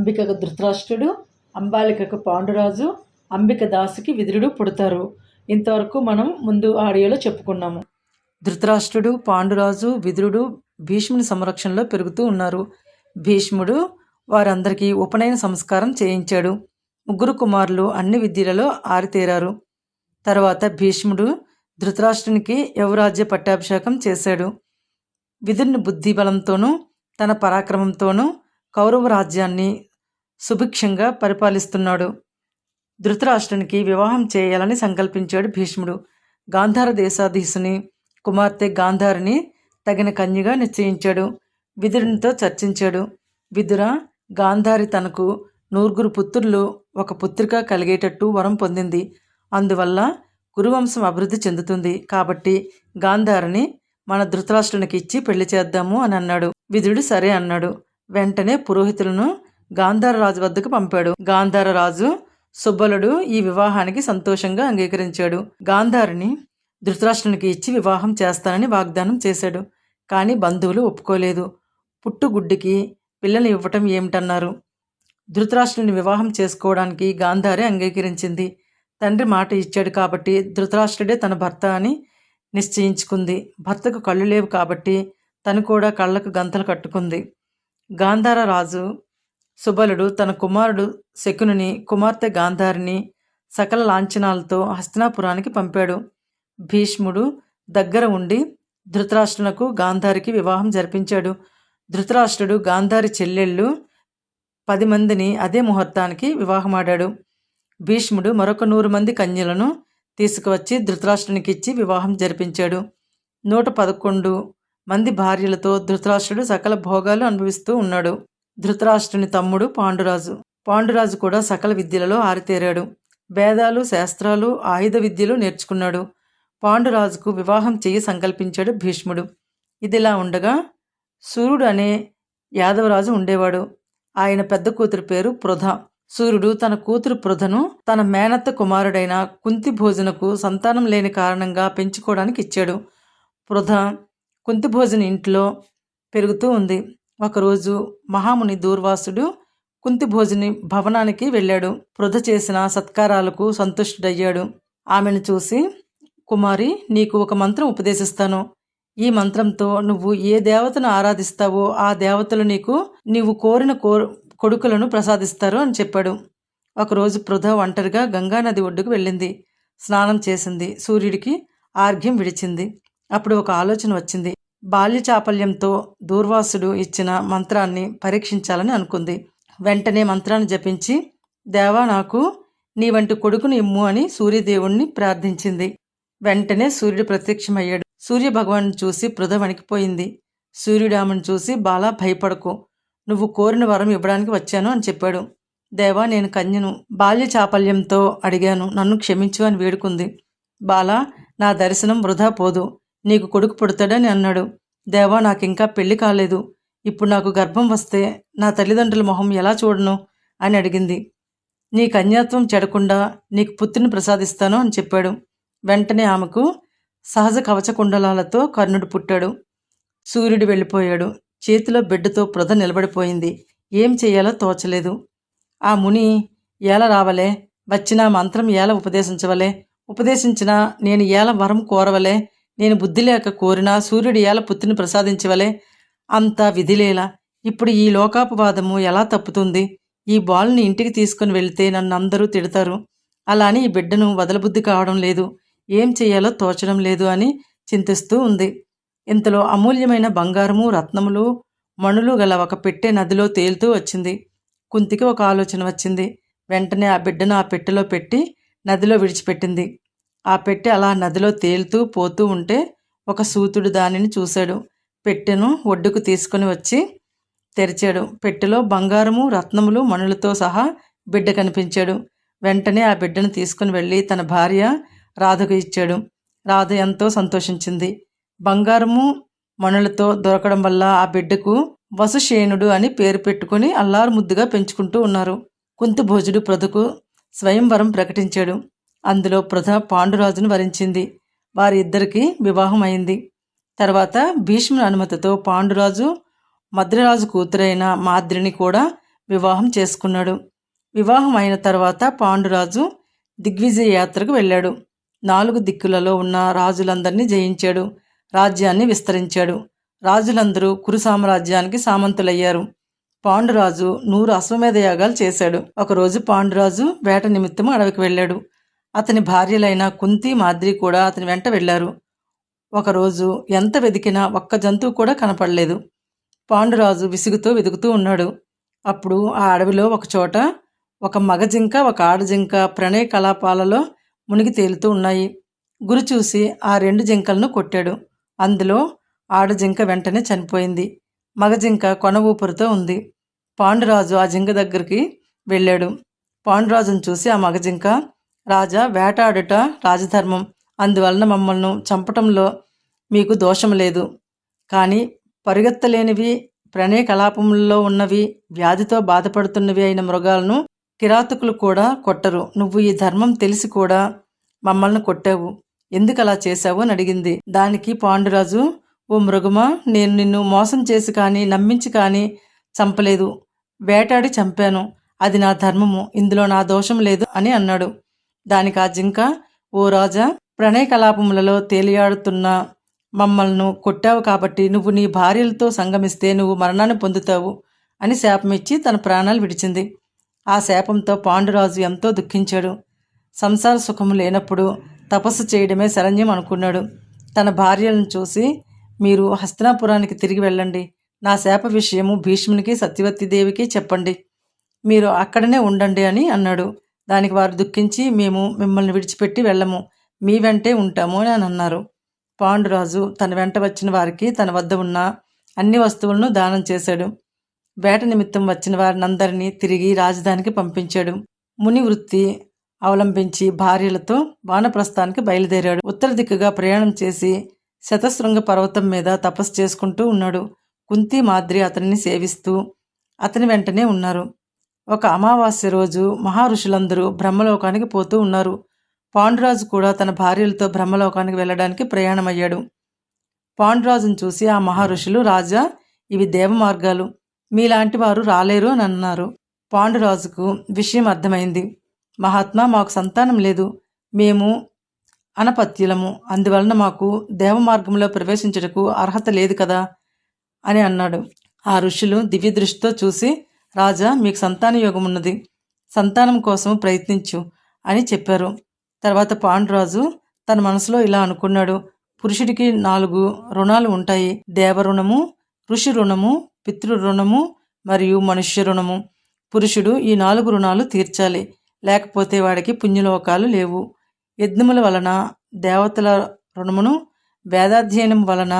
అంబికకు ధృతరాష్ట్రుడు, అంబాలికకు పాండురాజు, అంబిక దాసికి విదురుడు పుడతారు. ఇంతవరకు మనం ముందు ఆడియోలో చెప్పుకున్నాము. ధృతరాష్ట్రుడు, పాండురాజు, విదురుడు భీష్ముని సంరక్షణలో పెరుగుతూ ఉన్నారు. భీష్ముడు వారందరికీ ఉపనయన సంస్కారం చేయించాడు. ముగ్గురు కుమారులు అన్ని విద్యలలో ఆరితేరారు. తర్వాత భీష్ముడు ధృతరాష్ట్రునికి యువరాజ్య పట్టాభిషేకం చేశాడు. విదురుని బుద్ధి బలంతోనూ తన పరాక్రమంతోనూ కౌరవ రాజ్యాన్ని సుభిక్షంగా పరిపాలిస్తున్నాడు. ధృతరాష్ట్రునికి వివాహం చేయాలని సంకల్పించాడు భీష్ముడు. గాంధార దేశాధీశుని కుమార్తె గాంధారిని తగిన కన్యగా నిశ్చయించాడు. విదురునితో చర్చించాడు. విదుర, గాంధారి తనకు 9 పుత్రులు, 1 పుత్రిక కలిగేటట్టు వరం పొందింది. అందువల్ల కురువంశం అభివృద్ధి చెందుతుంది. కాబట్టి గాంధారిని మన ధృతరాష్ట్రునికి ఇచ్చి పెళ్లి చేద్దాము అని అన్నాడు. విదురుడు సరే అన్నాడు. వెంటనే పురోహితులను గాంధార రాజు వద్దకు పంపాడు. గాంధార రాజు సుబలుడు ఈ వివాహానికి సంతోషంగా అంగీకరించాడు. గాంధారిని ధృతరాష్ట్రునికి ఇచ్చి వివాహం చేస్తానని వాగ్దానం చేశాడు. కానీ బంధువులు ఒప్పుకోలేదు. పుట్టుగుడ్డికి పిల్లని ఇవ్వటం ఏమిటన్నారు. ధృతరాష్ట్రుని వివాహం చేసుకోవడానికి గాంధారి అంగీకరించింది. తండ్రి మాట ఇచ్చాడు కాబట్టి ధృతరాష్ట్రుడే తన భర్త అని నిశ్చయించుకుంది. భర్తకు కళ్ళు లేవు కాబట్టి తను కూడా కళ్ళకు గంతలు కట్టుకుంది. గాంధార రాజు సుబలుడు తన కుమారుడు శకునుని, కుమార్తె గాంధారిని సకల లాంఛనాలతో హస్తినాపురానికి పంపాడు. భీష్ముడు దగ్గర ఉండి ధృతరాష్ట్రునకు గాంధారికి వివాహం జరిపించాడు. ధృతరాష్ట్రుడు గాంధారి చెల్లెళ్ళు 10 మందిని అదే ముహూర్తానికి వివాహమాడాడు. భీష్ముడు మరొక 100 మంది కన్యలను తీసుకువచ్చి ధృతరాష్ట్రునికి ఇచ్చి వివాహం జరిపించాడు. 111 మంది భార్యలతో ధృతరాష్ట్రుడు సకల భోగాలు అనుభవిస్తూ ఉన్నాడు. ధృతరాష్ట్రుని తమ్ముడు పాండురాజు. పాండురాజు కూడా సకల విద్యలలో ఆరితేరాడు. వేదాలు, శాస్త్రాలు, ఆయుధ విద్యలు నేర్చుకున్నాడు. పాండురాజుకు వివాహం చేయి సంకల్పించాడు భీష్ముడు. ఇదిలా ఉండగా సూర్యుడు అనే యాదవరాజు ఉండేవాడు. ఆయన పెద్ద కూతురు పేరు పృథ. సూర్యుడు తన కూతురు పృథను తన మేనత్త కుమారుడైన కుంతిభోజునకు సంతానం లేని కారణంగా పెంచుకోవడానికి ఇచ్చాడు. పృథ కుంతిభోజుని ఇంట్లో పెరుగుతూ ఉంది. ఒకరోజు మహాముని దూర్వాసుడు కుంతిభోజుని భవనానికి వెళ్ళాడు. పృథ చేసిన సత్కారాలకు సంతుష్టుడయ్యాడు. ఆమెను చూసి, కుమారి, నీకు ఒక మంత్రం ఉపదేశిస్తాను. ఈ మంత్రంతో నువ్వు ఏ దేవతను ఆరాధిస్తావో ఆ దేవతలు నీవు కోరిన కొడుకులను ప్రసాదిస్తారు అని చెప్పాడు. ఒకరోజు పృథ ఒంటరిగా గంగానది ఒడ్డుకు వెళ్ళింది. స్నానం చేసింది. సూర్యుడికి ఆర్ఘ్యం విడిచింది. అప్పుడు ఒక ఆలోచన వచ్చింది. బాల్య చాపల్యంతో దూర్వాసుడు ఇచ్చిన మంత్రాన్ని పరీక్షించాలని అనుకుంది. వెంటనే మంత్రాన్ని జపించి, దేవా, నాకు నీ వంటి కొడుకును ఇమ్ము అని సూర్యదేవుణ్ణి ప్రార్థించింది. వెంటనే సూర్యుడు ప్రత్యక్షమయ్యాడు. సూర్య భగవాను చూసి పృథ వణికిపోయింది. సూర్యుడు ఆమెను చూసి, బాలా, భయపడకు, నువ్వు కోరిన వరం ఇవ్వడానికి వచ్చాను అని చెప్పాడు. దేవా, నేను కన్యను, బాల్య చాపల్యంతో అడిగాను, నన్ను క్షమించు అని వేడుకుంది. బాలా, నా దర్శనం వృధా పోదు, నీకు కొడుకు పుడతాడని అన్నాడు. దేవా, నాకింకా పెళ్లి కాలేదు, ఇప్పుడు నాకు గర్భం వస్తే నా తల్లిదండ్రుల మొహం ఎలా చూడను అని అడిగింది. నీ కన్యాత్వం చెడకుండా నీకు పుత్రుని ప్రసాదిస్తాను అని చెప్పాడు. వెంటనే ఆమెకు సహజ కవచకుండలాలతో కర్ణుడు పుట్టాడు. సూర్యుడు వెళ్ళిపోయాడు. చేతిలో బిడ్డతో పృథ నిలబడిపోయింది. ఏం చెయ్యాలో తోచలేదు. ఆ ముని ఏల రావలే, వచ్చిన మంత్రం ఏల ఉపదేశించవలే, ఉపదేశించినా నేను ఏల వరం కోరవలే, నేను బుద్ధి లేక కోరినా సూర్యుడు ఏల పుత్రుని ప్రసాదించవలే, అంతా విధిలేలా. ఇప్పుడు ఈ లోకాపవాదము ఎలా తప్పుతుంది? ఈ బాలుని ఇంటికి తీసుకుని వెళితే నన్ను అందరూ తిడతారు. అలా అని ఈ బిడ్డను వదలబుద్ధి కావడం లేదు. ఏం చెయ్యాలో తోచడం లేదు అని చింతిస్తూ ఉంది. ఇంతలో అమూల్యమైన బంగారము, రత్నములు, మణులు గల ఒక పెట్టె నదిలో తేలుతూ వచ్చింది. కుంతికి ఒక ఆలోచన వచ్చింది. వెంటనే ఆ బిడ్డను ఆ పెట్టెలో పెట్టి నదిలో విడిచిపెట్టింది. ఆ పెట్టె అలా నదిలో తేలుతూ పోతూ ఉంటే ఒక సూతుడు దానిని చూశాడు. పెట్టెను ఒడ్డుకు తీసుకుని వచ్చి తెరిచాడు. పెట్టెలో బంగారము, రత్నములు, మణులతో సహా బిడ్డ కనిపించాడు. వెంటనే ఆ బిడ్డను తీసుకుని వెళ్ళి తన భార్య రాధకు ఇచ్చాడు. రాధ ఎంతో సంతోషించింది. బంగారము, మణులతో దొరకడం వల్ల ఆ బిడ్డకు వసుషేణుడు అని పేరు పెట్టుకుని అల్లారు ముద్దుగా పెంచుకుంటూ ఉన్నారు. కుంతిభోజుడు పృథకు స్వయంవరం ప్రకటించాడు. అందులో పృథ పాండురాజును వరించింది. వారి ఇద్దరికి వివాహం అయింది. తర్వాత భీష్ముని అనుమతితో పాండురాజు మద్రరాజు కూతురైన మాద్రిని కూడా వివాహం చేసుకున్నాడు. వివాహం అయిన తర్వాత పాండురాజు దిగ్విజయ యాత్రకు వెళ్ళాడు. 4 దిక్కులలో ఉన్న రాజులందరినీ జయించాడు. రాజ్యాన్ని విస్తరించాడు. రాజులందరూ కురు సామ్రాజ్యానికి సామంతులయ్యారు. పాండురాజు 100 అశ్వమేధ యాగాలు చేశాడు. ఒకరోజు పాండురాజు వేట నిమిత్తం అడవికి వెళ్ళాడు. అతని భార్యలైన కుంతి, మాద్రి కూడా అతని వెంట వెళ్లారు. ఒకరోజు ఎంత వెతికినా ఒక్క జంతువు కూడా కనపడలేదు. పాండురాజు విసుగుతో వెతుకుతూ ఉన్నాడు. అప్పుడు ఆ అడవిలో ఒకచోట ఒక మగజింక, ఒక ఆడజింక ప్రణయ కలాపాలలో మునిగి తేలుతూ ఉన్నాయి. గురి చూసి ఆ 2 జింకలను కొట్టాడు. అందులో ఆడజింక వెంటనే చనిపోయింది. మగజింక కొన ఊపిరితో ఉంది. పాండురాజు ఆ జింక దగ్గరికి వెళ్ళాడు. పాండురాజును చూసి ఆ మగజింక, రాజా, వేటాడుట రాజధర్మం, అందువలన మమ్మల్ని చంపటంలో మీకు దోషం లేదు. కానీ పరిగెత్తలేనివి, ప్రణయ కలాపంలో ఉన్నవి, వ్యాధితో బాధపడుతున్నవి అయిన మృగాలను కిరాతకులు కూడా కొట్టరు. నువ్వు ఈ ధర్మం తెలిసి కూడా మమ్మల్ని కొట్టావు. ఎందుకు అలా చేశావు అని అడిగింది. దానికి పాండురాజు, ఓ మృగమా, నేను నిన్ను మోసం చేసి కానీ నమ్మించి కానీ చంపలేదు. వేటాడి చంపాను. అది నా ధర్మము. ఇందులో నా దోషం లేదు అని అన్నాడు. దానికి ఆ జింక, ఓ రాజా, ప్రణయ కలాపములలో తేలియాడుతున్న మమ్మల్ని కొట్టావు కాబట్టి నువ్వు నీ భార్యలతో సంగమిస్తే నువ్వు మరణాన్ని పొందుతావు అని శాపమిచ్చి తన ప్రాణాలు విడిచింది. ఆ శాపంతో పాండురాజు ఎంతో దుఃఖించాడు. సంసార సుఖము లేనప్పుడు తపస్సు చేయడమే శరణ్యం అనుకున్నాడు. తన భార్యలను చూసి, మీరు హస్తినాపురానికి తిరిగి వెళ్ళండి. నా శాప విషయము భీష్మునికి, సత్యవతీదేవికి చెప్పండి. మీరు అక్కడనే ఉండండి అని అన్నాడు. దానికి వారు దుఃఖించి, మేము మిమ్మల్ని విడిచిపెట్టి వెళ్ళము, మీ వెంటే ఉంటాము అని అన్నారు. పాండురాజు తన వెంట వచ్చిన వారికి తన వద్ద ఉన్న అన్ని వస్తువులను దానం చేశాడు. వేట నిమిత్తం వచ్చిన వారినందరినీ తిరిగి రాజధానికి పంపించాడు. ముని వృత్తి అవలంబించి భార్యలతో వానప్రస్థానికి బయలుదేరాడు. ఉత్తర దిక్కుగా ప్రయాణం చేసి శతశృంగ పర్వతం మీద తపస్సు చేసుకుంటూ ఉన్నాడు. కుంతి, మాద్రి అతనిని సేవిస్తూ అతని వెంటనే ఉన్నారు. ఒక అమావాస్య రోజు మహారుషులందరూ బ్రహ్మలోకానికి పోతూ ఉన్నారు. పాండురాజు కూడా తన భార్యలతో బ్రహ్మలోకానికి వెళ్ళడానికి ప్రయాణమయ్యాడు. పాండురాజును చూసి ఆ మహర్షులు, రాజా, ఇవి దేవ మార్గాలు, మీలాంటి వారు రాలేరు అని అన్నారు. పాండురాజుకు విషయం అర్థమైంది. మహాత్మా, మాకు సంతానం లేదు, మేము అనపత్యులము, అందువలన మాకు దేవ మార్గంలో ప్రవేశించుటకు అర్హత లేదు కదా అని అన్నాడు. ఆ ఋషులు దివ్య దృష్టితో చూసి, రాజా, మీకు సంతాన యోగం ఉన్నది, సంతానం కోసం ప్రయత్నించు అని చెప్పారు. తర్వాత పాండురాజు తన మనసులో ఇలా అనుకున్నాడు. పురుషుడికి 4 రుణాలు ఉంటాయి. దేవ రుణము, ఋషి రుణము, పితృ రుణము మరియు మనుష్య రుణము. పురుషుడు ఈ 4 రుణాలు తీర్చాలి, లేకపోతే వాడికి పుణ్యలోకాలు లేవు. యజ్ఞముల వలన దేవతల రుణమును, వేదాధ్యయనం వలన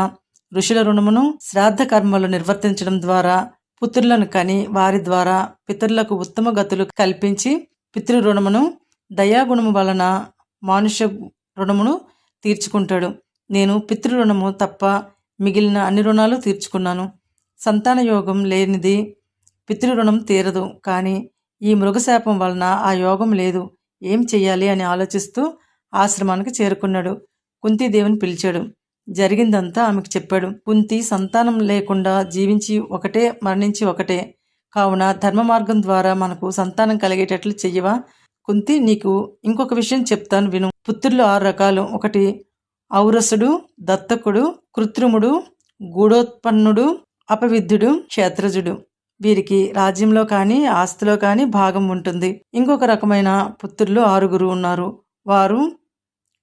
ఋషుల రుణమును, శ్రాద్ధ కర్మలు నిర్వర్తించడం ద్వారా పుత్రులను కని వారి ద్వారా పితరులకు ఉత్తమ గతులు కల్పించి పితృ రుణమును, దయాగుణము వలన మానుష్య రుణమును తీర్చుకుంటాడు. నేను పితృ రుణము తప్ప మిగిలిన అన్ని రుణాలు తీర్చుకున్నాను. సంతాన యోగం లేనిది పితృ రుణం తీరదు. కానీ ఈ మృగశాపం వలన ఆ యోగం లేదు. ఏం చెయ్యాలి అని ఆలోచిస్తూ ఆశ్రమానికి చేరుకున్నాడు. కుంతీదేవిని పిలిచాడు. జరిగిందంతా ఆమెకు చెప్పాడు. కుంతి, సంతానం లేకుండా జీవించి ఒకటే, మరణించి ఒకటే. కావున ధర్మ మార్గం ద్వారా మనకు సంతానం కలిగేటట్లు చెయ్యవా? కుంతి, నీకు ఇంకొక విషయం చెప్తాను విను. పుత్రులు 6 రకాలు. ఒకటి ఔరసుడు, దత్తకుడు, కృత్రిముడు, గూఢోత్పన్నుడు, అపవిద్ధుడు, క్షేత్రజుడు. వీరికి రాజ్యంలో కానీ ఆస్తిలో కానీ భాగం ఉంటుంది. ఇంకొక రకమైన పుత్రులు 6 ఉన్నారు. వారు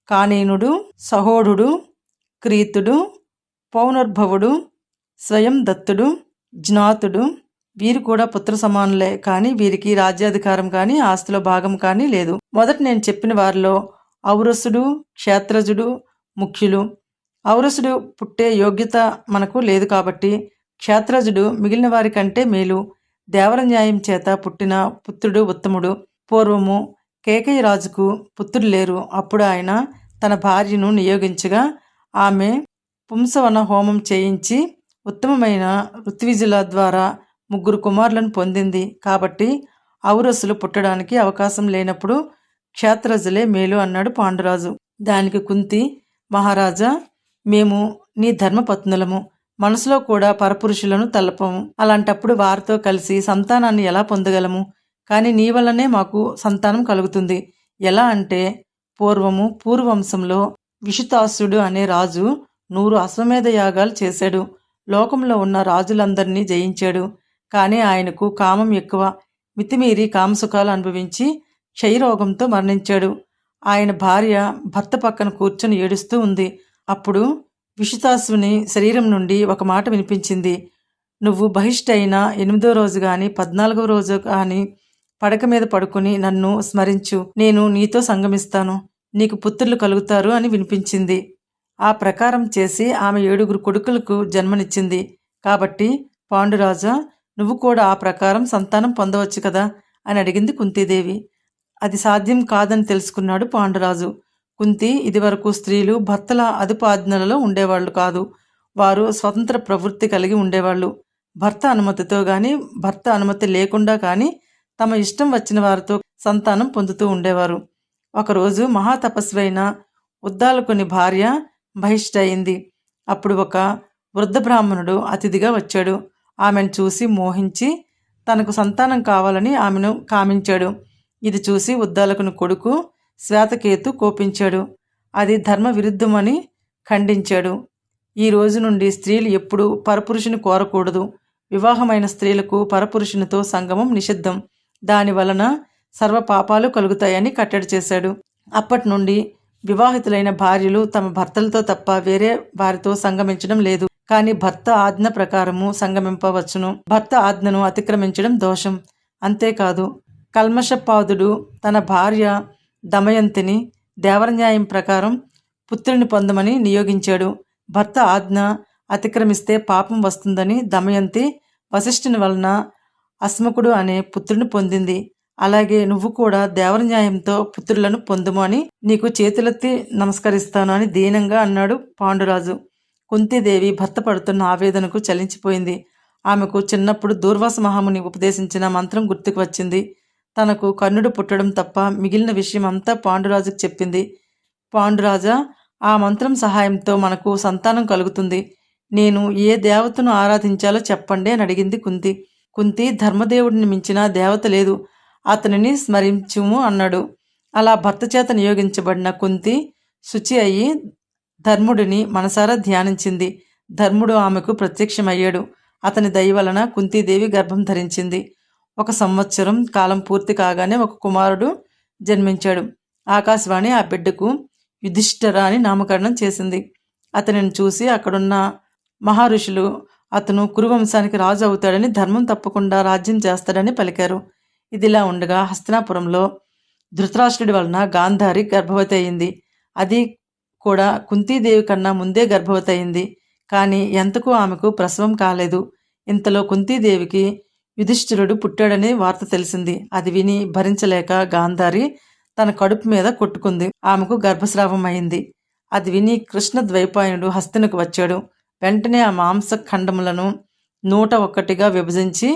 కానీనుడు, సహోఢుడు, క్రీతుడు, పౌనర్భవుడు, స్వయం దత్తుడు, జ్ఞాతుడు. వీరు కూడా పుత్ర సమానులే, కానీ వీరికి రాజ్యాధికారం కానీ ఆస్తిలో భాగం కానీ లేదు. మొదట నేను చెప్పిన వారిలో ఔరసుడు, క్షేత్రజుడు ముఖ్యులు. ఔరసుడు పుట్టే యోగ్యత మనకు లేదు కాబట్టి క్షేత్రజుడు మిగిలిన వారి కంటే మేలు. దేవర న్యాయం చేత పుట్టిన పుత్రుడు ఉత్తముడు. పూర్వము కేకయ్య రాజుకు పుత్రులు లేరు. అప్పుడు ఆయన తన భార్యను నియోగించగా ఆమె పుంసవన హోమం చేయించి ఉత్తమమైన ఋత్విజుల ద్వారా 3 కుమారులను పొందింది. కాబట్టి ఔరసులు పుట్టడానికి అవకాశం లేనప్పుడు క్షేత్రజులే మేలు అన్నాడు పాండురాజు. దానికి కుంతి, మహారాజా, మేము నీ ధర్మపత్నులము, మనసులో కూడా పరపురుషులను తలపము. అలాంటప్పుడు వారితో కలిసి సంతానాన్ని ఎలా పొందగలము? కానీ నీ వల్లనే మాకు సంతానం కలుగుతుంది. ఎలా అంటే, పూర్వవంశంలో విషుతాసుడు అనే రాజు 100 అశ్వమేధ యాగాలు చేశాడు. లోకంలో ఉన్న రాజులందరినీ జయించాడు. కానీ ఆయనకు కామం ఎక్కువ. మితిమీరి కామసుఖాలు అనుభవించి క్షయరోగంతో మరణించాడు. ఆయన భార్య భర్త పక్కన కూర్చొని ఏడుస్తూ ఉంది. అప్పుడు విషుతాసుని శరీరం నుండి ఒక మాట వినిపించింది. నువ్వు బహిష్టైన 8వ రోజు గాని 14వ రోజు గాని పడక మీద పడుకుని నన్ను స్మరించు, నేను నీతో సంగమిస్తాను, నీకు పుత్రులు కలుగుతారు అని వినిపించింది. ఆ ప్రకారం చేసి ఆమె 7 కొడుకులకు జన్మనిచ్చింది. కాబట్టి పాండురాజా, నువ్వు కూడా ఆ ప్రకారం సంతానం పొందవచ్చు కదా అని అడిగింది కుంతీదేవి. అది సాధ్యం కాదని తెలుసుకున్నాడు పాండురాజు. కుంతి ఇదివరకు స్త్రీలు భర్తల అదుపు ఆజ్ఞలలో ఉండేవాళ్ళు కాదు. వారు స్వతంత్ర ప్రవృత్తి కలిగి ఉండేవాళ్ళు. భర్త అనుమతితో గాని భర్త అనుమతి లేకుండా కానీ తమ ఇష్టం వచ్చిన వారితో సంతానం పొందుతూ ఉండేవారు. ఒకరోజు మహాతపస్వి అయిన ఉద్దాలకుని భార్య బహిష్ట అయింది. అప్పుడు ఒక వృద్ధ బ్రాహ్మణుడు అతిథిగా వచ్చాడు. ఆమెను చూసి మోహించి తనకు సంతానం కావాలని ఆమెను కామించాడు. ఇది చూసి ఉద్దాలకుని కొడుకు శ్వేతకేతు కోపించాడు. అది ధర్మ విరుద్ధమని ఖండించాడు. ఈ రోజు నుండి స్త్రీలు ఎప్పుడూ పరపురుషుని కోరకూడదు. వివాహమైన స్త్రీలకు పరపురుషునితో సంగమం నిషిద్ధం. దాని వలన సర్వ పాపాలు కలుగుతాయని కట్టడి చేశాడు. అప్పటి నుండి వివాహితులైన భార్యలు తమ భర్తలతో తప్ప వేరే వారితో సంగమించడం లేదు. కానీ భర్త ఆజ్ఞ ప్రకారము సంగమింపవచ్చును. భర్త ఆజ్ఞను అతిక్రమించడం దోషం. అంతేకాదు, కల్మషపాదుడు తన భార్య దమయంతిని దేవరన్యాయం ప్రకారం పుత్రుని పొందమని నియోగించాడు. భర్త ఆజ్ఞ అతిక్రమిస్తే పాపం వస్తుందని దమయంతి వశిష్ఠుని వలన అస్మకుడు అనే పుత్రుని పొందింది. అలాగే నువ్వు కూడా దేవరన్యాయంతో పుత్రులను పొందుము అని నీకు చేతులెత్తి నమస్కరిస్తాను అని దీనంగా అన్నాడు పాండురాజు. కుంతీదేవి భర్త పడుతున్న ఆవేదనకు చలించిపోయింది. ఆమెకు చిన్నప్పుడు దూర్వాస మహాముని ఉపదేశించిన మంత్రం గుర్తుకు వచ్చింది. తనకు కర్ణుడు పుట్టడం తప్ప మిగిలిన విషయం అంతా పాండురాజుకు చెప్పింది. పాండురాజా, ఆ మంత్రం సహాయంతో మనకు సంతానం కలుగుతుంది. నేను ఏ దేవతను ఆరాధించాలో చెప్పండి అని అడిగింది కుంతి. కుంతి, ధర్మదేవుడిని మించిన దేవత లేదు, అతనిని స్మరించుము అన్నాడు. అలా భర్త చేత నియోగించబడిన కుంతి శుచి అయి ధర్ముడిని మనసారా ధ్యానించింది. ధర్ముడు ఆమెకు ప్రత్యక్షమయ్యాడు. అతని దయ వలన కుంతీదేవి గర్భం ధరించింది. 1 సంవత్సరం కాలం పూర్తి కాగానే ఒక కుమారుడు జన్మించాడు. ఆకాశవాణి ఆ బిడ్డకు యుధిష్ఠిర అని నామకరణం చేసింది. అతనిని చూసి అక్కడున్న మహర్షులు అతను కురువంశానికి రాజు అవుతాడని, ధర్మం తప్పకుండా రాజ్యం చేస్తాడని పలికారు. ఇదిలా ఉండగా హస్తినాపురంలో ధృతరాష్ట్రుడి వలన గాంధారి గర్భవతి అయింది. అది కూడా కుంతీదేవి కన్నా ముందే గర్భవతి అయింది. కానీ ఎంతకు ఆమెకు ప్రసవం కాలేదు. ఇంతలో కుంతీదేవికి యుధిష్ఠిరుడు పుట్టాడని వార్త తెలిసింది. అది విని భరించలేక గాంధారి తన కడుపు మీద కొట్టుకుంది. ఆమెకు గర్భస్రావం అయింది. అది విని కృష్ణ ద్వైపాయనుడు హస్తినకు వచ్చాడు. వెంటనే ఆ మాంస ఖండములను 101గా విభజించి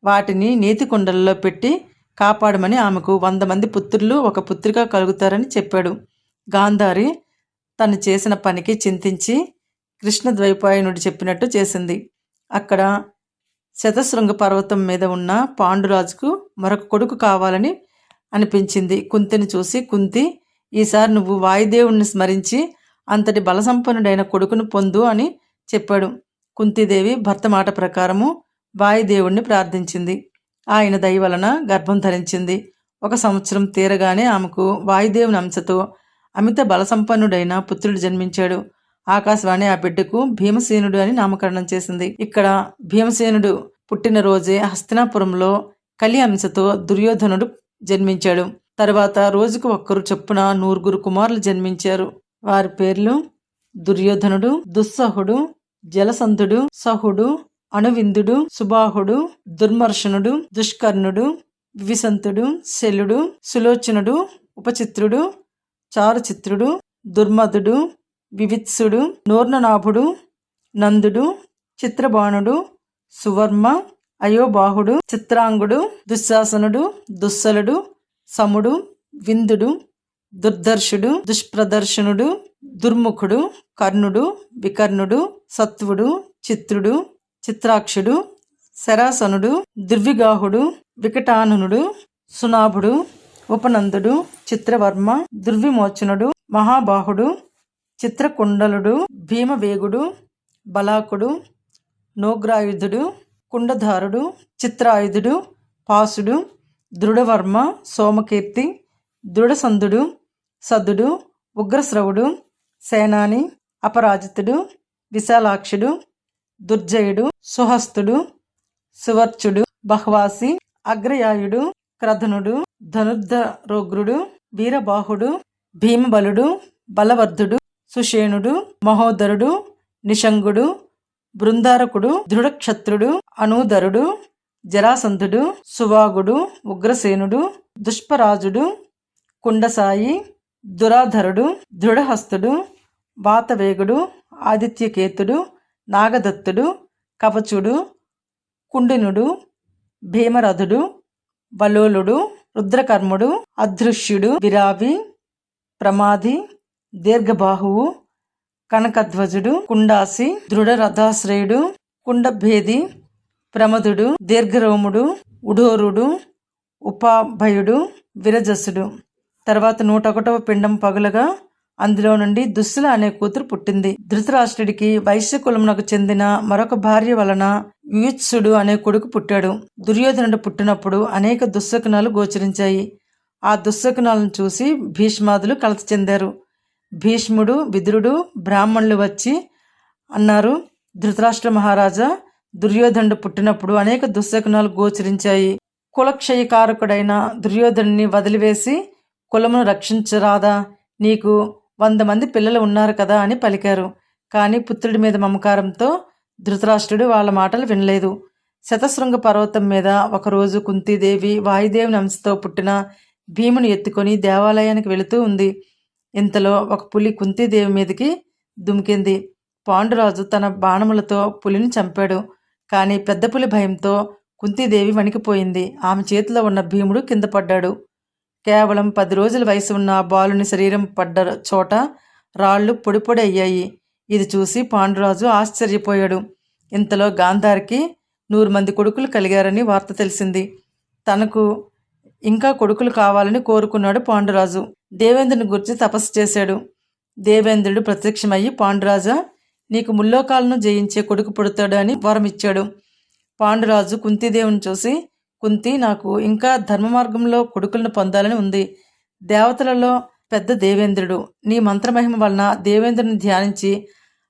వాటిని నీతి కుండలలో పెట్టి కాపాడమని ఆమెకు 100 మంది పుత్రులు 1 పుత్రిక కలుగుతారని చెప్పాడు. గాంధారి తను చేసిన పనికి చింతించి కృష్ణ ద్వైపాయనుడు చెప్పినట్టు చేసింది. అక్కడ శతశృంగ పర్వతం మీద ఉన్న పాండురాజుకు మరొక కొడుకు కావాలని అనిపించింది. కుంతిని చూసి, కుంతి, ఈసారి నువ్వు వాయుదేవుణ్ణి స్మరించి అంతటి బలసంపన్నుడైన కొడుకును పొందు అని చెప్పాడు. కుంతీదేవి భర్త మాట ప్రకారము వాయుదేవుణ్ణి ప్రార్థించింది. ఆయన దయ వలన గర్భం ధరించింది. 1 సంవత్సరం తీరగానే ఆమెకు వాయుదేవుని అంశతో అమిత బలసంపన్నుడైన పుత్రుడు జన్మించాడు. ఆకాశవాణి ఆ బిడ్డకు భీమసేనుడు అని నామకరణం చేసింది. ఇక్కడ భీమసేనుడు పుట్టిన రోజే హస్తినాపురంలో కలి అంశతో దుర్యోధనుడు జన్మించాడు. తరువాత రోజుకు 1 చొప్పున 100 కుమారులు జన్మించారు. వారి పేర్లు దుర్యోధనుడు, దుస్సహుడు, జలసంధుడు, సహుడు, అణువిందుడు, సుబాహుడు, దుర్మర్షణుడు, దుష్కర్ణుడు, వివిసంతుడు, శల్యుడు, సులోచనుడు, ఉపచిత్రుడు, చారుచిత్రుడు, దుర్మధుడు, వివిత్సుడు, నూర్ణనాభుడు, నందుడు, చిత్రబాణుడు, సువర్మ, అయోబాహుడు, చిత్రాంగుడు, దుశ్శాసనుడు, దుస్సలుడు, సముడు, విందుడు, దుర్దర్శుడు, దుష్ప్రదర్శనుడు, దుర్ముఖుడు, కర్ణుడు, వికర్ణుడు, సత్వుడు, చిత్రుడు, చిత్రాక్షుడు, శరాసనుడు, దుర్విగాహుడు, వికటాననుడు, సునాభుడు, ఉపనందుడు, చిత్రవర్మ, దుర్విమోచనుడు, మహాబాహుడు, చిత్రకుండలుడు, భీమవేగుడు, బలాకుడు, నోగ్రాయుధుడు, కుండధారుడు, చిత్రాయుధుడు, పాసుడు, దృఢవర్మ, సోమకీర్తి, దృఢసంధుడు, సదుడు, ఉగ్రశ్రవుడు, సేనాని, అపరాజితుడు, విశాలాక్షుడు, దుర్జయుడు, సుహస్తుడు, సువర్చుడు, బహ్వాసి, అగ్రయాయుడు, క్రధనుడు, ధనుర్ధరోగ్రుడు, వీరబాహుడు, భీమబలుడు, బలవర్ధుడు, సుషేణుడు, మహోదరుడు, నిషంగుడు, బృందారకుడు, దృఢక్షత్రుడు, అనూదరుడు, జరాసంధుడు, సువాగుడు, ఉగ్రసేనుడు, దుష్పరాజుడు, కుండసాయి, దురాధరుడు, దృఢహస్తుడు, వాతవేగుడు, ఆదిత్యకేతుడు, నాగదత్తుడు, కవచుడు, కుండినుడు, భీమరథుడు, బలోలుడు, రుద్రకర్ముడు, అదృశ్యుడు, విరావి, ప్రమాది, దీర్ఘబాహువు, కనకధ్వజుడు, కుండాసి, దృఢరథాశ్రయుడు, కుండభేది, ప్రమదుడు, దీర్ఘరోముడు, ఉఢోరుడు, ఉపాభయుడు, విరజసుడు. తర్వాత 101వ పిండం పగులగా అందులో నుండి దుస్సుల అనే కూతురు పుట్టింది. ధృతరాష్ట్రుడికి వైశ్య కులమునకు చెందిన మరొక భార్య వలన యుయుత్సుడు అనే కొడుకు పుట్టాడు. దుర్యోధనుడు పుట్టినప్పుడు అనేక దుశ్శకునాలు గోచరించాయి. ఆ దుశ్శకునాలను చూసి భీష్మాదులు కలత చెందారు. భీష్ముడు, విదురుడు, బ్రాహ్మణులు వచ్చి అన్నారు, ధృతరాష్ట్ర మహారాజా, దుర్యోధనుడు పుట్టినప్పుడు అనేక దుశ్శకునాలు గోచరించాయి. కులక్షయకారకుడైన దుర్యోధనుని వదిలివేసి కులమును రక్షించరాదా? నీకు 100 మంది పిల్లలు ఉన్నారు కదా అని పలికారు. కానీ పుత్రుడి మీద మమకారంతో ధృతరాష్ట్రుడు వాళ్ళ మాటలు వినలేదు. శతశృంగ పర్వతం మీద ఒకరోజు కుంతీదేవి వాయుదేవుని అంశతో పుట్టిన భీముని ఎత్తుకొని దేవాలయానికి వెళుతూ ఉంది. ఇంతలో ఒక పులి కుంతీదేవి మీదకి దుమికింది. పాండురాజు తన బాణములతో పులిని చంపాడు. కానీ పెద్ద పులి భయంతో కుంతీదేవి వణికిపోయింది. ఆమె చేతిలో ఉన్న భీముడు కింద పడ్డాడు. కేవలం 10 రోజుల వయసు ఉన్న ఆ బాలుని శరీరం పడ్డ చోట రాళ్లు పొడి పొడి అయ్యాయి. ఇది చూసి పాండురాజు ఆశ్చర్యపోయాడు. ఇంతలో గాంధారికి 100 మంది కొడుకులు కలిగారని వార్త తెలిసింది. తనకు ఇంకా కొడుకులు కావాలని కోరుకున్నాడు పాండురాజు. దేవేంద్రుని గురించి తపస్సు చేశాడు. దేవేంద్రుడు ప్రత్యక్షమయ్యి, పాండురాజా, నీకు ముల్లోకాలను జయించే కొడుకు పుడతాడు అని వరమిచ్చాడు. పాండురాజు కుంతీదేవిని చూసి, కుంతి, నాకు ఇంకా ధర్మ మార్గంలో కొడుకులను పొందాలని ఉంది. దేవతలలో పెద్ద దేవేంద్రుడు. నీ మంత్రమహిమ వలన దేవేంద్రుని ధ్యానించి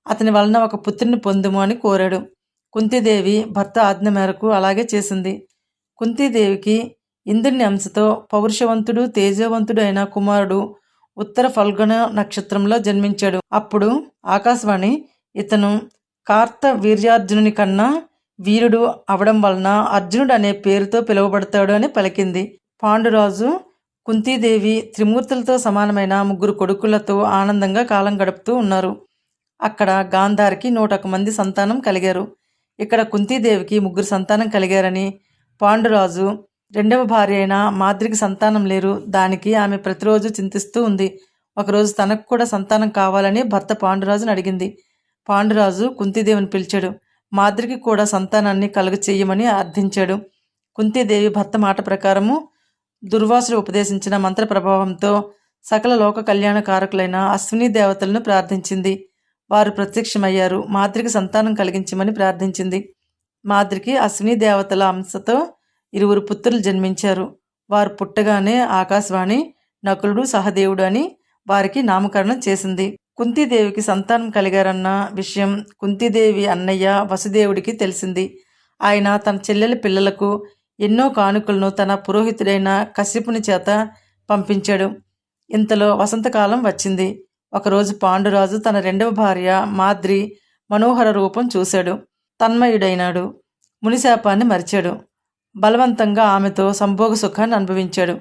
అతని వలన ఒక పుత్రుని పొందుము అని కోరాడు. కుంతీదేవి భర్త ఆజ్ఞ మేరకు అలాగే చేసింది. కుంతీదేవికి ఇంద్రుని అంశతో పౌరుషవంతుడు, తేజవంతుడు అయిన కుమారుడు ఉత్తర ఫల్గుణ నక్షత్రంలో జన్మించాడు. అప్పుడు ఆకాశవాణి, ఇతను కార్త వీర్యార్జునుని కన్నా వీరుడు అవడం వలన అర్జునుడు అనే పేరుతో పిలువబడతాడు అని పలికింది. పాండురాజు, కుంతీదేవి త్రిమూర్తులతో సమానమైన 3 కొడుకులతో ఆనందంగా కాలం గడుపుతూ ఉన్నారు. అక్కడ గాంధారికి 101 మంది సంతానం కలిగారు. ఇక్కడ కుంతీదేవికి 3 సంతానం కలిగారని, పాండురాజు రెండవ భార్య అయిన మాద్రికి సంతానం లేరు. దానికి ఆమె ప్రతిరోజు చింతిస్తూ ఉంది. ఒకరోజు తనకు కూడా సంతానం కావాలని భర్త పాండురాజుని అడిగింది. పాండురాజు కుంతీదేవిని పిలిచాడు. మాద్రికి కూడా సంతానాన్ని కలుగచేయమని అర్థించాడు. కుంతీదేవి భర్త మాట ప్రకారము దుర్వాసుడు ఉపదేశించిన మంత్ర ప్రభావంతో సకల లోక కళ్యాణ కారకులైన అశ్విని దేవతలను ప్రార్థించింది. వారు ప్రత్యక్షమయ్యారు. మాద్రికి సంతానం కలిగించమని ప్రార్థించింది. మాద్రికి అశ్విని దేవతల అంశతో 2 పుత్రులు జన్మించారు. వారు పుట్టగానే ఆకాశవాణి నకులుడు, సహదేవుడు అని వారికి నామకరణం చేసింది. కుంతీదేవికి సంతానం కలిగారన్న విషయం కుంతీదేవి అన్నయ్య వసుదేవుడికి తెలిసింది. ఆయన తన చెల్లెలి పిల్లలకు ఎన్నో కానుకలను తన పురోహితుడైన కశ్యపుని చేత పంపించాడు. ఇంతలో వసంతకాలం వచ్చింది. ఒకరోజు పాండురాజు తన రెండవ భార్య మాద్రి మనోహర రూపం చూశాడు. తన్మయుడైనాడు. మునిశాపాన్ని మరిచాడు. బలవంతంగా ఆమెతో సంభోగ సుఖాన్ని అనుభవించాడు.